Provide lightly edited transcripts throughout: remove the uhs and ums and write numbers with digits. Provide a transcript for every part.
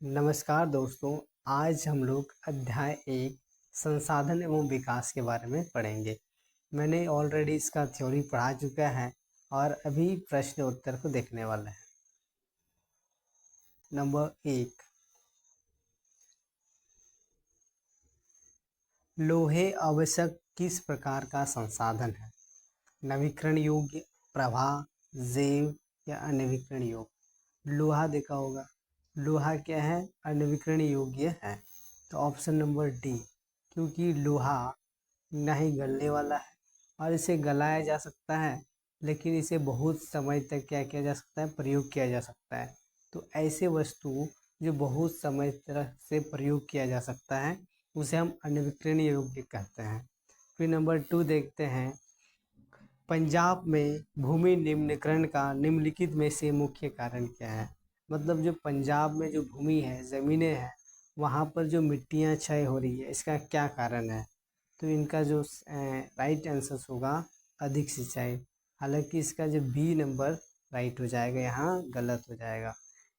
नमस्कार दोस्तों। आज हम लोग अध्याय 1 संसाधन एवं विकास के बारे में पढ़ेंगे। मैंने ऑलरेडी इसका थ्योरी पढ़ा चुका है और अभी प्रश्न उत्तर को देखने वाला है। नंबर 1, लोहे आवश्यक किस प्रकार का संसाधन है? नवीकरण योग्य, प्रवाह, जैव या अनवीकरण योग्य? लोहा देखा होगा, लोहा क्या है? अनवीकरण योग्य है। तो ऑप्शन नंबर डी, क्योंकि लोहा ना ही गलने वाला है और इसे गलाया जा सकता है, लेकिन इसे बहुत समय तक क्या किया जा सकता है? प्रयोग किया जा सकता है। तो ऐसे वस्तु जो बहुत समय तक से प्रयोग किया जा सकता है उसे हम अनवीकरण योग्य कहते हैं। फिर नंबर 2 देखते हैं, पंजाब में भूमि निम्नीकरण का निम्नलिखित में से मुख्य कारण क्या है? मतलब जो पंजाब में जो भूमि है, ज़मीनें हैं, वहाँ पर जो मिट्टियाँ क्षय हो रही है, इसका क्या कारण है? तो इनका जो राइट आंसर होगा अधिक सिंचाई। हालांकि इसका जो बी नंबर राइट हो जाएगा, यहाँ गलत हो जाएगा,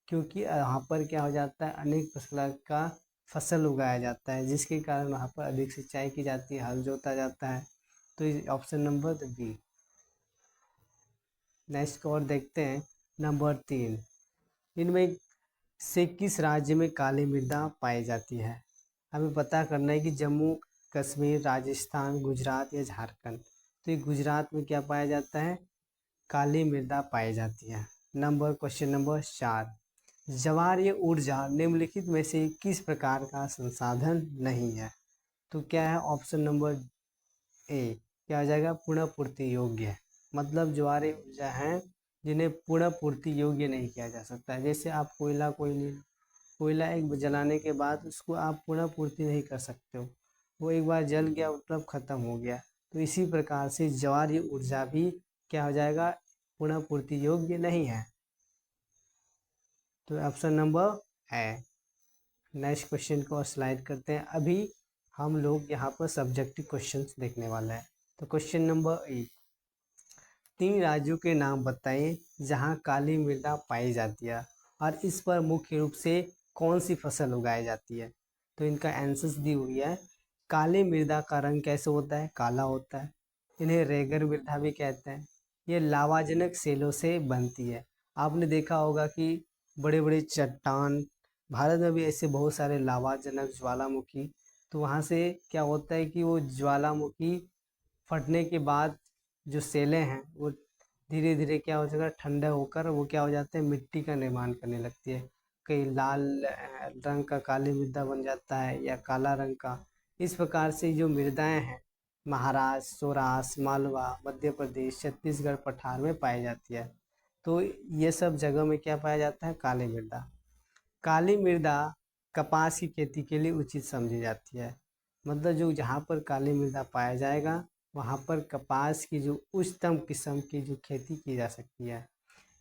क्योंकि यहाँ पर क्या हो जाता है, अनेक प्रकार का फसल उगाया जाता है, जिसके कारण वहाँ पर अधिक सिंचाई की जाती है, हल जोता जाता है। तो ऑप्शन नंबर बी। नेक्स्ट और देखते हैं, नंबर 3, इनमें से किस राज्य में काली मृदा पाई जाती है? हमें पता करना है कि जम्मू कश्मीर, राजस्थान, गुजरात या झारखंड। तो ये गुजरात में क्या पाया जाता है? काली मृदा पाई जाती है। क्वेश्चन नंबर 4, ज्वार या ऊर्जा निम्नलिखित में से किस प्रकार का संसाधन नहीं है? तो क्या है? ऑप्शन नंबर ए क्या हो जाएगा? पुनःपूर्ति योग्य है। मतलब ज्वार या ऊर्जा है जिन्हें पुनःपूर्ति योग्य नहीं किया जा सकता है। जैसे आप कोयला एक जलाने के बाद उसको आप पुनः पूर्ति नहीं कर सकते हो, वो एक बार जल गया मतलब ख़त्म हो गया। तो इसी प्रकार से ज्वारीय ऊर्जा भी क्या हो जाएगा? पुनः पूर्ति योग्य नहीं है। तो ऑप्शन नंबर है। नेक्स्ट क्वेश्चन को स्लाइड करते हैं। अभी हम लोग यहाँ पर सब्जेक्टिव क्वेश्चंस देखने वाले हैं। तो क्वेश्चन नंबर 1, 3 राज्यों के नाम बताइए जहाँ काली मृदा पाई जाती है और इस पर मुख्य रूप से कौन सी फसल उगाई जाती है? तो इनका आंसर्स दी हुई है। काली मृदा का रंग कैसे होता है? काला होता है। इन्हें रेगर मृदा भी कहते हैं। ये लावाजनक सेलों से बनती है। आपने देखा होगा कि बड़े बड़े चट्टान, भारत में भी ऐसे बहुत सारे लावाजनक ज्वालामुखी, तो वहाँ से क्या होता है कि वो ज्वालामुखी फटने के बाद जो सेलें हैं वो धीरे धीरे क्या हो जाएगा? ठंडा होकर वो क्या हो जाते हैं? मिट्टी का निर्माण करने लगती है। कई लाल रंग का काली मृदा बन जाता है या काला रंग का। इस प्रकार से जो मृदाएं हैं महाराष्ट्र, सौराष्ट्र, मालवा, मध्य प्रदेश, छत्तीसगढ़ पठार में पाई जाती है। तो ये सब जगह में क्या पाया जाता है? काली मृदा। काली मृदा कपास की खेती के लिए उचित समझी जाती है। मतलब जो जहाँ पर काली मृदा पाया जाएगा वहाँ पर कपास की जो उच्चतम किस्म की जो खेती की जा सकती है,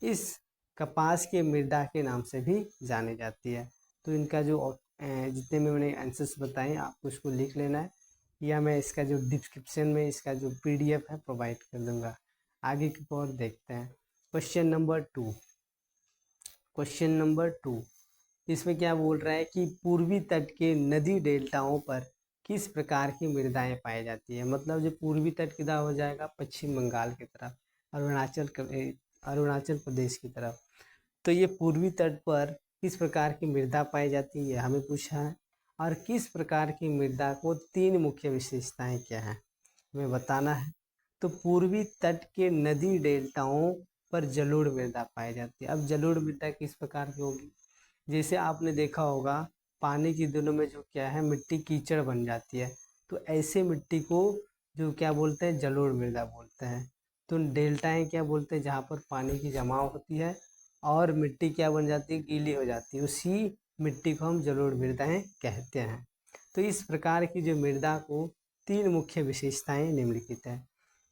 इस कपास के मृदा के नाम से भी जानी जाती है। तो इनका जो जितने में मैंने आंसर्स बताए आपको इसको लिख लेना है, या मैं इसका जो डिस्क्रिप्शन में इसका जो PDF है प्रोवाइड कर दूंगा। आगे की और देखते हैं। क्वेश्चन नंबर 2, इसमें क्या बोल रहा है कि पूर्वी तट के नदी डेल्टाओं पर किस प्रकार की मृदाएं पाई जाती है? मतलब जो पूर्वी तट किधर हो जाएगा? पश्चिम बंगाल की तरफ, अरुणाचल प्रदेश की तरफ। तो ये पूर्वी तट पर किस प्रकार की मृदा पाई जाती है हमें पूछा है। और किस प्रकार की मृदा को 3 मुख्य विशेषताएं क्या हैं हमें बताना है। तो पूर्वी तट के नदी डेल्टाओं पर जलोढ़ मृदा पाई जाती है। अब जलोढ़ मृदा किस प्रकार की होगी? जैसे आपने देखा होगा पानी की दिनों में जो क्या है, मिट्टी कीचड़ बन जाती है, तो ऐसे मिट्टी को जो क्या बोलते हैं? जलोढ़ मृदा बोलते हैं। तो डेल्टाएं क्या बोलते हैं? जहाँ पर पानी की जमाव होती है और मिट्टी क्या बन जाती है? गीली हो जाती है, उसी मिट्टी को हम जलोढ़ मृदाएं कहते हैं। तो इस प्रकार की जो मृदा को 3 मुख्य विशेषताएं निम्नलिखित है।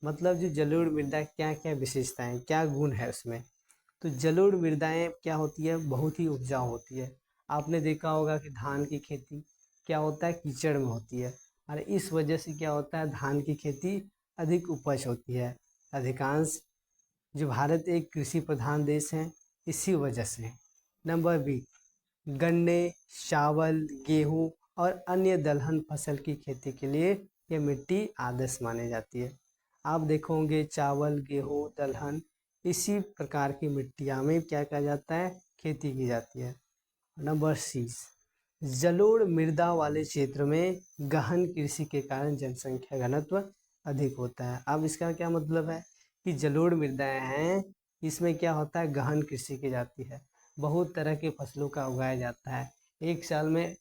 मतलब जो जलोढ़ मृदा क्या क्या विशेषताएं, क्या गुण है उसमें? तो जलोढ़ मृदाएं क्या होती है? बहुत ही उपजाऊ होती है। आपने देखा होगा कि धान की खेती क्या होता है? कीचड़ में होती है, और इस वजह से क्या होता है? धान की खेती अधिक उपज होती है। अधिकांश जो भारत एक कृषि प्रधान देश है, इसी वजह से। नंबर बी, गन्ने, चावल, गेहूं और अन्य दलहन फसल की खेती के लिए यह मिट्टी आदर्श मानी जाती है। आप देखोगे चावल, गेहूं, दलहन इसी प्रकार की मिट्टियाँ में क्या किया जाता है, खेती की जाती है। नंबर सी, जलोढ़ मृदा वाले क्षेत्र में गहन कृषि के कारण जनसंख्या घनत्व अधिक होता है। अब इसका क्या मतलब है कि जलोढ़ मृदाएं हैं, इसमें क्या होता है, गहन कृषि की जाती है, बहुत तरह के फसलों का उगाया जाता है। एक साल में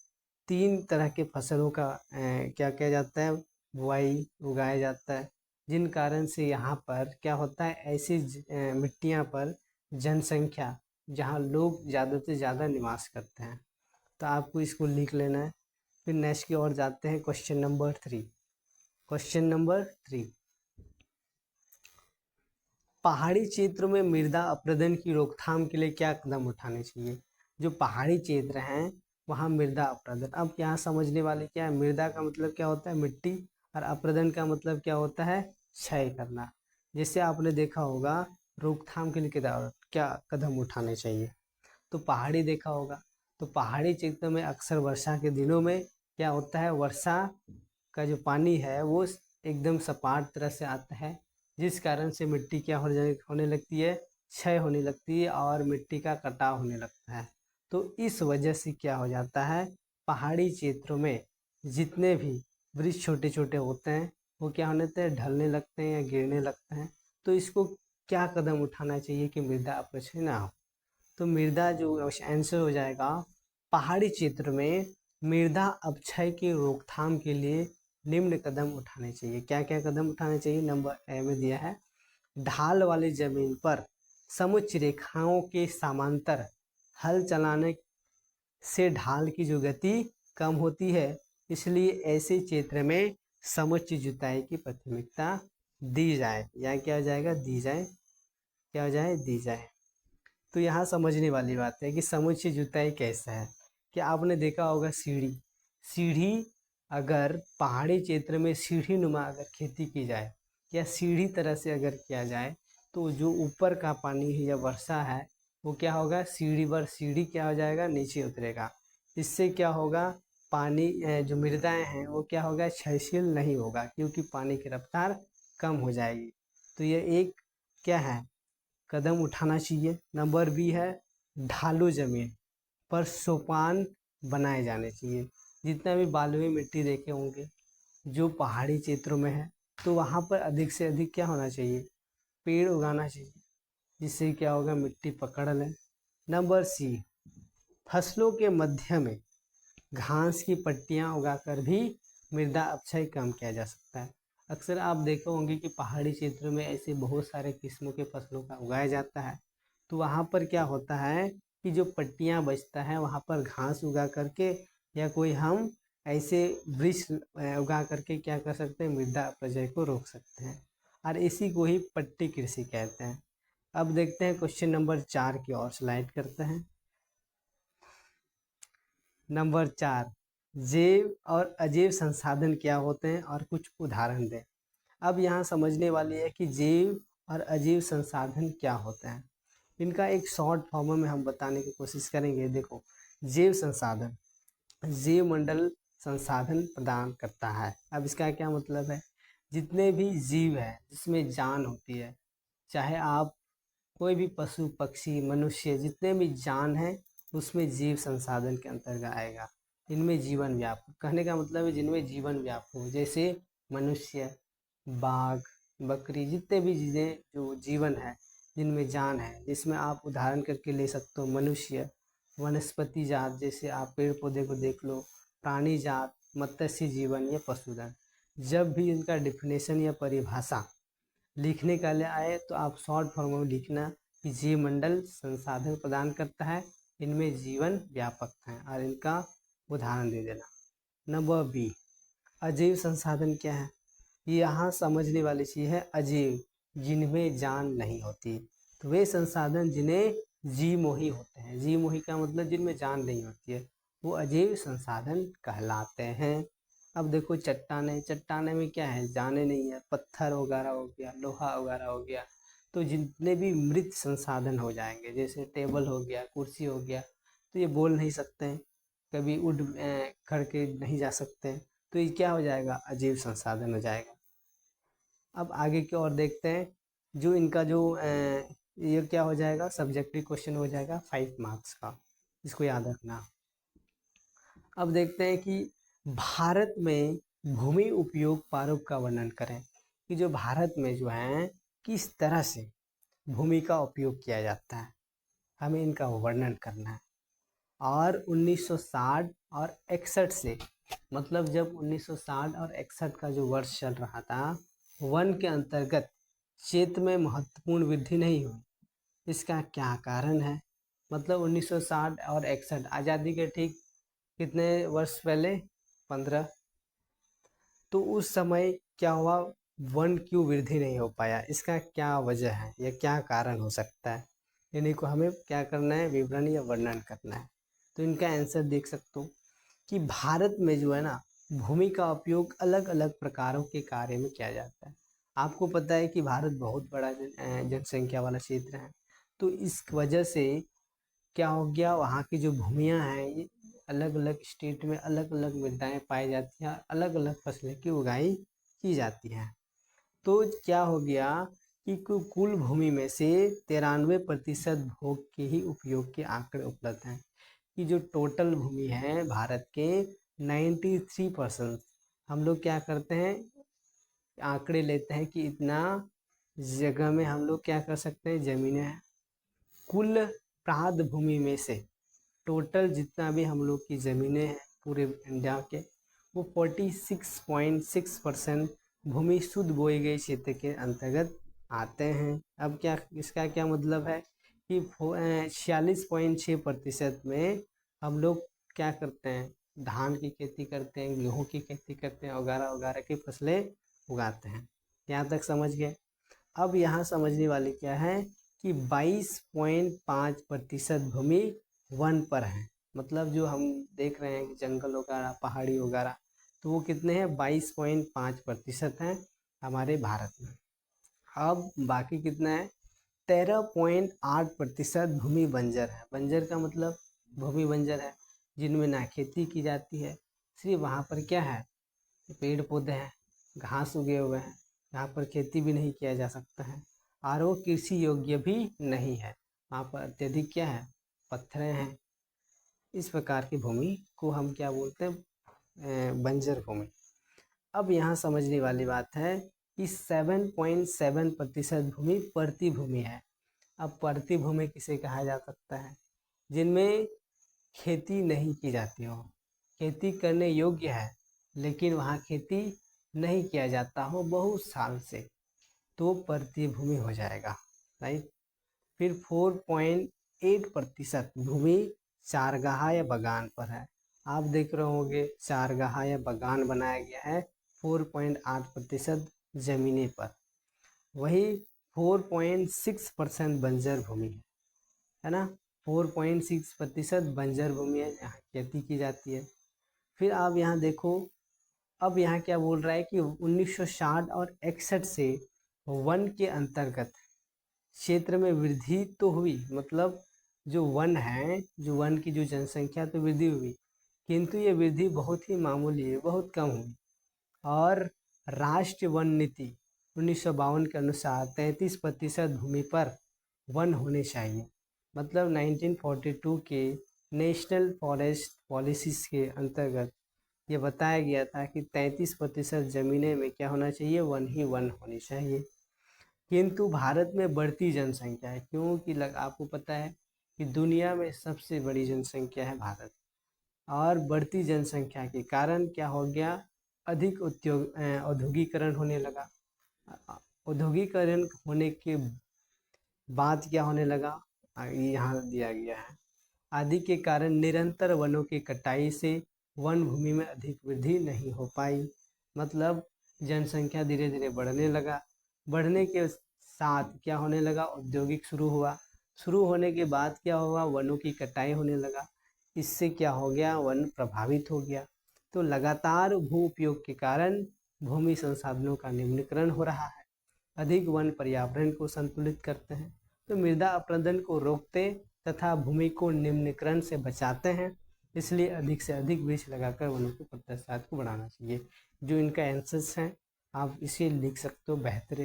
3 तरह के फसलों का क्या किया जाता है, बुआई उगाया जाता है, जिन कारण से यहाँ पर क्या होता है, ऐसी मिट्टियाँ पर जनसंख्या, जहाँ लोग ज़्यादा से ज़्यादा निवास करते हैं। तो आपको इसको लिख लेना है। फिर नेक्स्ट की ओर जाते हैं, क्वेश्चन नंबर 3। क्वेश्चन नंबर 3, पहाड़ी क्षेत्र में मृदा अपरदन की रोकथाम के लिए क्या कदम उठाने चाहिए। जो पहाड़ी क्षेत्र हैं वहाँ मृदा अपरदन, अब यहाँ समझने वाले क्या है, मृदा का मतलब क्या होता है, मिट्टी, और अपरदन का मतलब क्या होता है, क्षय करना। जैसे आपने देखा होगा रोकथाम के लिए क्या कदम उठाने चाहिए, तो पहाड़ी देखा होगा, तो पहाड़ी क्षेत्र में अक्सर वर्षा के दिनों में क्या होता है, वर्षा का जो पानी है वो एकदम सपाट तरह से आता है, जिस कारण से मिट्टी क्या होने लगती है, क्षय होने लगती है और मिट्टी का कटाव होने लगता है। तो इस वजह से क्या हो जाता है, पहाड़ी क्षेत्रों में जितने भी वृक्ष छोटे छोटे होते हैं वो क्या होने लगते हैं, ढलने लगते हैं या गिरने लगते हैं। तो इसको क्या कदम उठाना चाहिए कि मृदा अपक्षय ना हो। तो मृदा जो आंसर हो जाएगा, पहाड़ी क्षेत्र में मृदा अपक्षय की रोकथाम के लिए निम्न कदम उठाने चाहिए। क्या क्या कदम उठाने चाहिए, नंबर ए में दिया है, ढाल वाली जमीन पर समुच्च रेखाओं के समांतर हल चलाने से ढाल की जो गति कम होती है, इसलिए ऐसे क्षेत्र में समुच्च जुताई की प्राथमिकता दी जाए, या क्या हो जाएगा, दी जाए, क्या हो जाए, दी जाए। तो यहाँ समझने वाली बात है कि समुच्चय जुताई कैसा है, कि आपने देखा होगा सीढ़ी, सीढ़ी अगर पहाड़ी क्षेत्र में सीढ़ी नुमा अगर खेती की जाए या सीढ़ी तरह से अगर किया जाए, तो जो ऊपर का पानी है या वर्षा है वो क्या होगा, सीढ़ी पर सीढ़ी क्या हो जाएगा, नीचे उतरेगा। इससे क्या होगा, पानी जो मृदाएं हैं वो क्या होगा, क्षयशील नहीं होगा, क्योंकि पानी की रफ्तार कम हो जाएगी। तो ये एक क्या है, कदम उठाना चाहिए। नंबर बी है, ढालू जमीन पर सोपान बनाए जाने चाहिए। जितना भी बालुई मिट्टी देखे होंगे जो पहाड़ी क्षेत्रों में है, तो वहाँ पर अधिक से अधिक क्या होना चाहिए, पेड़ उगाना चाहिए, जिससे क्या होगा, मिट्टी पकड़ ले। नंबर सी, फसलों के मध्य में घास की पट्टियाँ उगाकर भी मृदा अपक्षय कम किया जा सकता है। अक्सर आप देखे होंगे कि पहाड़ी क्षेत्र में ऐसे बहुत सारे किस्मों के फसलों का उगाया जाता है, तो वहाँ पर क्या होता है कि जो पट्टियाँ बचता है वहाँ पर घास उगा करके या कोई हम ऐसे वृक्ष उगा करके क्या कर सकते हैं, मृदा अपक्षय को रोक सकते हैं, और इसी को ही पट्टी कृषि कहते हैं। अब देखते हैं क्वेश्चन नंबर 4 की ओर स्लाइड करते हैं। नंबर 4, जैव और अजैव संसाधन क्या होते हैं और कुछ उदाहरण दें। अब यहाँ समझने वाली है कि जैव और अजैव संसाधन क्या होते हैं। इनका एक शॉर्ट फॉर्म में हम बताने की कोशिश करेंगे। देखो, जैव संसाधन, जैव मंडल संसाधन प्रदान करता है। अब इसका क्या मतलब है, जितने भी जीव है जिसमें जान होती है, चाहे आप कोई भी पशु पक्षी मनुष्य, जितने भी जान है उसमें जीव संसाधन के अंतर्गत आएगा। इनमें जीवन व्यापक, कहने का मतलब है जिनमें जीवन व्यापक हो, जैसे मनुष्य, बाघ, बकरी, जितने भी चीज़ें जो जीवन है जिनमें जान है, जिसमें आप उदाहरण करके ले सकते हो मनुष्य, वनस्पति जात, जैसे आप पेड़ पौधे को देख लो, प्राणी जात, मत्स्य जीवन या पशुधन। जब भी इनका डिफिनेशन या परिभाषा लिखने का लिए आए तो आप शॉर्ट फॉर्म में लिखना कि जीव मंडल संसाधन प्रदान करता है, इनमें जीवन व्यापक है, और इनका उदाहरण दे देना। नंबर बी, अजैव संसाधन क्या है, यहाँ समझने वाली चीज़ है अजैव, जिनमें जान नहीं होती। तो वे संसाधन जिन्हें जीवमोही होते हैं, जीवमोही का मतलब जिनमें जान नहीं होती है, वो अजैव संसाधन कहलाते हैं। अब देखो चट्टाने, चट्टाने में क्या है, जाने नहीं है, पत्थर वगैरह हो गया, लोहा वगैरह हो गया, तो जितने भी मृत संसाधन हो जाएंगे, जैसे टेबल हो गया, कुर्सी हो गया, तो ये बोल नहीं सकते हैं, कभी उड़ करके नहीं जा सकते हैं, तो ये क्या हो जाएगा, अजीब संसाधन हो जाएगा। अब आगे की ओर देखते हैं, जो इनका जो ये क्या हो जाएगा, सब्जेक्टिव क्वेश्चन हो जाएगा 5 मार्क्स का, इसको याद रखना। अब देखते हैं कि भारत में भूमि उपयोग प्रारूप का वर्णन करें, कि जो भारत में जो है किस तरह से भूमि का उपयोग किया जाता है, हमें इनका वर्णन करना है। और 1960 और 61 से, मतलब जब 1960 और 61 का जो वर्ष चल रहा था, वन के अंतर्गत क्षेत्र में महत्वपूर्ण वृद्धि नहीं हुई, इसका क्या कारण है। मतलब 1960 और 61 आज़ादी के ठीक कितने वर्ष पहले, 15, तो उस समय क्या हुआ, वन क्यों वृद्धि नहीं हो पाया, इसका क्या वजह है या क्या कारण हो सकता है, इन्हीं को हमें क्या करना है, विवरण या वर्णन करना है। तो इनका आंसर देख सकते हो कि भारत में जो है ना, भूमि का उपयोग अलग अलग प्रकारों के कार्य में किया जाता है। आपको पता है कि भारत बहुत बड़ा जनसंख्या वाला क्षेत्र है, तो इस वजह से क्या हो गया, वहाँ की जो भूमियाँ हैं ये अलग अलग स्टेट में अलग अलग मृदाएँ पाई जाती हैं, अलग अलग फसलें की उगाई की जाती हैं। तो क्या हो गया कि कुल भूमि में से 93% भोग के ही उपयोग के आंकड़े उपलब्ध हैं, कि जो टोटल भूमि है भारत के 93% हम लोग क्या करते हैं, आंकड़े लेते हैं कि इतना जगह में हम लोग क्या कर सकते हैं, जमीनें हैं। कुल प्राप्त भूमि में से टोटल जितना भी हम लोग की ज़मीनें हैं पूरे इंडिया के, वो 46.6% भूमि शुद्ध बोए गए क्षेत्र के अंतर्गत आते हैं। अब क्या, इसका क्या मतलब है कि 46.6% में हम लोग क्या करते हैं, धान की खेती करते हैं, गेहूं की खेती करते हैं, वगैरह वगैरह की फसलें उगाते हैं। यहाँ तक समझ गए। अब यहाँ समझने वाली क्या है कि 22.5% भूमि वन पर है, मतलब जो हम देख रहे हैं कि जंगल वगैरह पहाड़ी वगैरह, तो वो कितने हैं, 22.5% हैं हमारे भारत में। अब बाकी कितना है, 13.8% भूमि बंजर है। बंजर का मतलब भूमि बंजर है जिनमें ना खेती की जाती है, सिर्फ वहाँ पर क्या है, पेड़ पौधे हैं, घास उगे हुए हैं, यहाँ पर खेती भी नहीं किया जा सकता है, और वो कृषि योग्य भी नहीं है, वहाँ पर अत्यधिक क्या है, पत्थरें हैं। इस प्रकार की भूमि को हम क्या बोलते हैं, बंजर भूमि। अब यहाँ समझने वाली बात है कि 7.7% भूमि परती भूमि है। अब परती भूमि किसे कहा जा सकता है, जिनमें खेती नहीं की जाती हो, खेती करने योग्य है लेकिन वहाँ खेती नहीं किया जाता हो बहुत साल से, तो परती भूमि हो जाएगा, राइट। फिर 4.8% भूमि चारगाह या बगान पर है। आप देख रहे होंगे चारगाह या बगान बनाया गया है 4.8% जमीने पर। वही 4.6% बंजर भूमि है ना, 4.6% बंजर भूमि है, यहाँ खेती की जाती है। फिर आप यहाँ देखो, अब यहाँ क्या बोल रहा है कि 1960 और 61 से वन के अंतर्गत क्षेत्र में वृद्धि तो हुई, मतलब जो वन है, जो वन की जो जनसंख्या तो वृद्धि हुई, किंतु ये वृद्धि बहुत ही मामूली है, बहुत कम हुई। और राष्ट्रीय वन नीति 1952 के अनुसार 33% भूमि पर वन होने चाहिए। मतलब 1942 के नेशनल फॉरेस्ट पॉलिसीज के अंतर्गत ये बताया गया था कि 33% ज़मीनें में क्या होना चाहिए, वन ही वन होनी चाहिए। किंतु भारत में बढ़ती जनसंख्या है, क्योंकि आपको पता है कि दुनिया में सबसे बड़ी जनसंख्या है भारत, और बढ़ती जनसंख्या के कारण क्या हो गया, अधिक औद्योगिकरण होने लगा। औद्योगिकरण होने के बाद क्या होने लगा, यहाँ दिया गया है, आदि के कारण निरंतर वनों की कटाई से वन भूमि में अधिक वृद्धि नहीं हो पाई। मतलब जनसंख्या धीरे धीरे बढ़ने लगा, बढ़ने के साथ क्या होने लगा, औद्योगिक शुरू हुआ, शुरू होने के बाद क्या हुआ, वनों की कटाई होने लगा, इससे क्या हो गया, वन प्रभावित हो गया। तो लगातार भू उपयोग के कारण भूमि संसाधनों का निम्नीकरण हो रहा है। अधिक वन पर्यावरण को संतुलित करते हैं, तो मृदा अपरदन को रोकते तथा भूमि को निम्नीकरण से बचाते हैं, इसलिए अधिक से अधिक वृक्ष लगाकर वनों की प्रतिशत को बढ़ाना चाहिए। जो इनका आंसर्स हैं आप इसे लिख सकते हो, बेहतर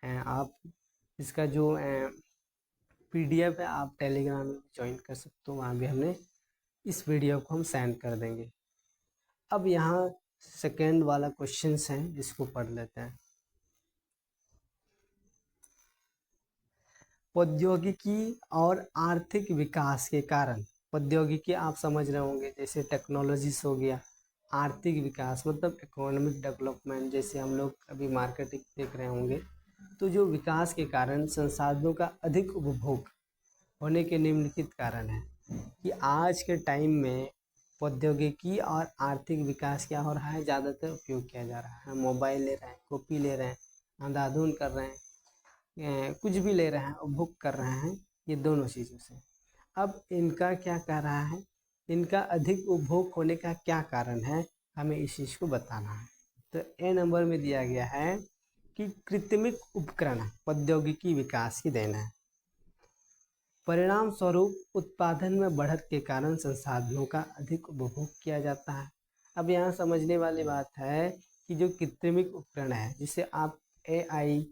हैं। आप इसका जो PDF है आप टेलीग्राम में ज्वाइन कर सकते हो, वहाँ भी हमने इस वीडियो को हम सेंड कर देंगे। अब यहाँ सेकेंड वाला क्वेश्चंस हैं, इसको पढ़ लेते हैं। प्रौद्योगिकी और आर्थिक विकास के कारण, प्रौद्योगिकी आप समझ रहे होंगे जैसे टेक्नोलॉजीज हो गया, आर्थिक विकास मतलब इकोनॉमिक डेवलपमेंट, जैसे हम लोग अभी मार्केटिंग देख रहे होंगे। तो जो विकास के कारण संसाधनों का अधिक उपभोग होने के निम्नलिखित कारण है कि आज के टाइम में प्रौद्योगिकी और आर्थिक विकास क्या हो रहा है, ज़्यादातर उपयोग किया जा रहा है। मोबाइल ले रहे हैं, कॉपी ले रहे हैं, अंधाधुन कर रहे हैं, कुछ भी ले रहे हैं, उपभोग कर रहे हैं, ये दोनों चीज़ों से। अब इनका क्या कह रहा है, इनका अधिक उपभोग होने का क्या कारण है, हमें इस चीज़ को बताना है। तो ए नंबर में दिया गया है कि कृत्रिमिक उपकरण प्रौद्योगिकी विकास की देन है। परिणाम स्वरूप उत्पादन में बढ़त के कारण संसाधनों का अधिक उपभोग किया जाता है। अब यहाँ समझने वाली बात है कि जो कृत्रिमिक उपकरण है, जिसे आप AI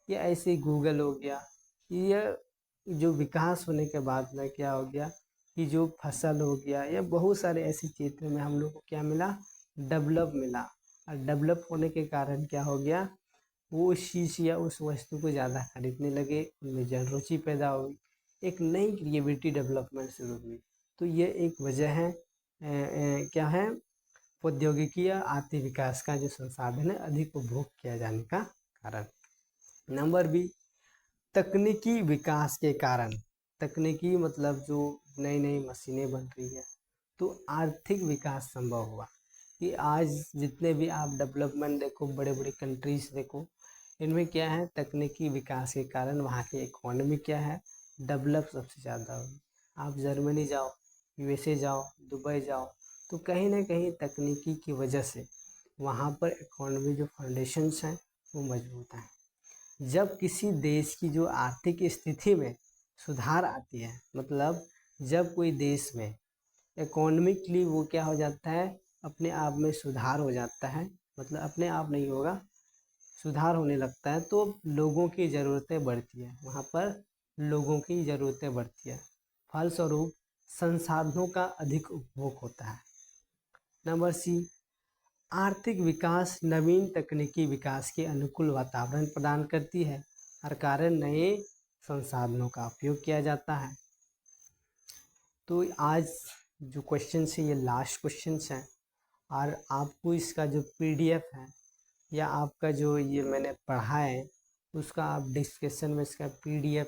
या ऐसे गूगल हो गया, ये जो विकास होने के बाद में क्या हो गया कि जो फसल हो गया या बहुत सारे ऐसे क्षेत्र में हम लोग को क्या मिला, डेवलप मिला। और डेवलप होने के कारण क्या हो गया, वो उस चीज़ या उस वस्तु को ज़्यादा खरीदने लगे, उनमें जन रुचि पैदा हुई, एक नई क्रिएटिविटी डेवलपमेंट शुरू हुई। तो ये एक वजह है क्या है, प्रौद्योगिकी या आर्थिक विकास का जो संसाधन है अधिक उपभोग किया जाने का कारण। नंबर बी, तकनीकी विकास के कारण। तकनीकी मतलब जो नई नई मशीनें बन रही है, तो आर्थिक विकास संभव हुआ कि आज जितने भी आप डेवलपमेंट देखो, बड़े बड़े कंट्रीज देखो, इनमें क्या है, तकनीकी विकास के कारण वहाँ की इकोनॉमी क्या है, डेवलप सबसे ज़्यादा होगी। आप जर्मनी जाओ, USA जाओ, दुबई जाओ, तो कहीं ना कहीं तकनीकी की वजह से वहाँ पर इकोनॉमी जो फाउंडेशंस हैं वो मजबूत हैं। जब किसी देश की जो आर्थिक स्थिति में सुधार आती है, मतलब जब कोई देश में इकोनॉमिकली वो क्या हो जाता है, अपने आप में सुधार हो जाता है, मतलब अपने आप नहीं होगा, सुधार होने लगता है, तो लोगों की ज़रूरतें बढ़ती है, वहाँ पर लोगों की ज़रूरतें बढ़ती है, फलस्वरूप संसाधनों का अधिक उपभोग होता है। नंबर सी, आर्थिक विकास नवीन तकनीकी विकास के अनुकूल वातावरण प्रदान करती है, हर कारण नए संसाधनों का उपयोग किया जाता है। तो आज जो क्वेश्चन है ये लास्ट क्वेश्चन है, और आपको इसका जो PDF है या आपका जो ये मैंने पढ़ा है उसका आप डिस्क्रिप्शन में इसका PDF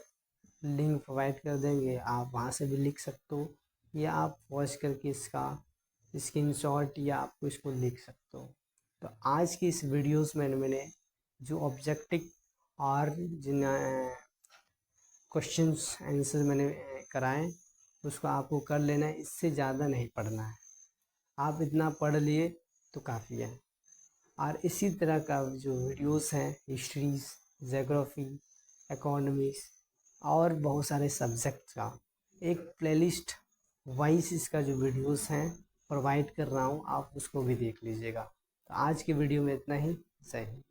लिंक प्रोवाइड कर देंगे, आप वहाँ से भी लिख सकते हो, या आप वॉच करके इसका स्क्रीनशॉट या आपको इसको लिख सकते हो। तो आज की इस वीडियोस में मैंने जो ऑब्जेक्टिव और जिन क्वेश्चंस आंसर मैंने कराए उसको आपको कर लेना है, इससे ज़्यादा नहीं पढ़ना है। आप इतना पढ़ लिए तो काफ़ी है। और इसी तरह का जो वीडियोस हैं, हिस्ट्रीज, ज्योग्राफी, इकोनॉमिक्स और बहुत सारे सब्जेक्ट का एक प्लेलिस्ट वाइज इसका जो वीडियोस हैं प्रोवाइड कर रहा हूँ, आप उसको भी देख लीजिएगा। तो आज के वीडियो में इतना ही, सही।